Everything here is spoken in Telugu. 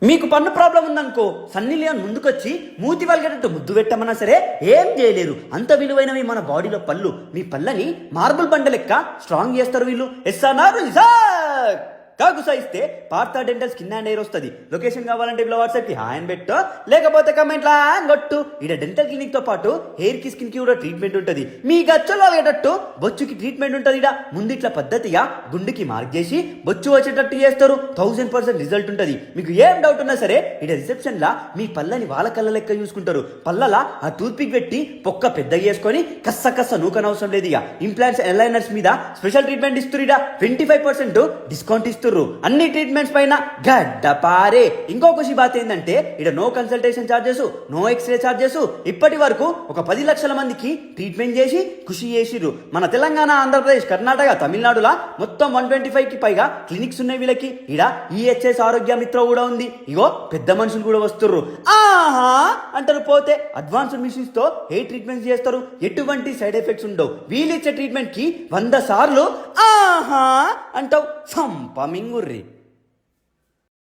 మీకు పన్ను ప్రాబ్లం ఉందనుకో, సన్నీ లియోన్ ముందుకొచ్చి మూతి వలిగేటట్టు ముద్దు పెట్టమన్నా సరే ఏం చేయలేరు. అంత విలువైనవి మన బాడీలో పళ్ళు. మీ పళ్ళని మార్బుల్ బండ లెక్క స్ట్రాంగ్ చేస్తారు వీళ్ళు. ఎస్ఆర్ కాగుసా ఇస్తే Partha dental skin and air వస్తుంది. లొకేషన్ కావాలంటే ఇలా వాట్సాప్ కి హాయ్ అని పెట్టు, లేకపోతే కమెంట్ లా కొట్టు. ఇక్కడ డెంటల్ క్లినిక్ తో పాటు హెయిర్ కి స్కిన్ కి కూడా ట్రీట్మెంట్ ఉంటుంది. మీ గచ్చలు అలగేటట్టు బొచ్చుకి ట్రీట్మెంట్ ఉంటుంది. ఇక్కడ ముందు ఇట్లా పద్ధతిగా గుండుకి మార్క్ చేసి బొచ్చు వచ్చేటట్టు చేస్తారు. 1000% రిజల్ట్ ఉంటుంది. మీకు ఏం డౌట్ ఉన్నా సరే ఇక్కడ రిసెప్షన్ లా మీ పళ్ళని వాళ్ళ కళ్ళ లెక్క చూసుకుంటారు. పళ్ళలా ఆ టూత్ పిక్ పెట్టి పొక్క పెద్దగా చేసుకొని కస్స నూకనవసరం లేదు. ఇక ఇంప్లాంట్స్ ఎలైనర్స్ మీద స్పెషల్ ట్రీట్మెంట్ ఇస్తారు. ఇక్కడ 25% డిస్కౌంట్ ఇస్తారు. అన్ని ట్రీట్మెంట్స్ పైన గడ్డ పారే. ఇంకో ఖుషి బాత్ ఏంటంటే ఇక్కడ no consultation charges, no X-ray charges. ఇప్పటి వరకు ఒక 10 లక్షల మందికి ట్రీట్మెంట్ చేసి ఖుషి చేసిర్రు. మన తెలంగాణ, ఆంధ్రప్రదేశ్, కర్ణాటక, తమిళనాడులా మొత్తం 125 కి పైగా క్లినిక్స్ ఉన్నాయి వీళ్ళకి. ఇక్కడ ఈహెచ్ఎస్ ఆరోగ్య మిత్ర కూడా ఉంది. ఇగో పెద్ద మనుషులు కూడా వస్తుర్రు. ఆహా అంటారు. పోతే అడ్వాన్స్డ్ మిషన్స్ తో హెయిర్ ట్రీట్మెంట్ చేస్తారు. ఎటువంటి సైడ్ ఎఫెక్ట్స్ ఉండవు. వీళ్ళిచ్చే ట్రీట్మెంట్ కి 100 సార్లు ఆహా అంటావు. సంపమింగుర్రి.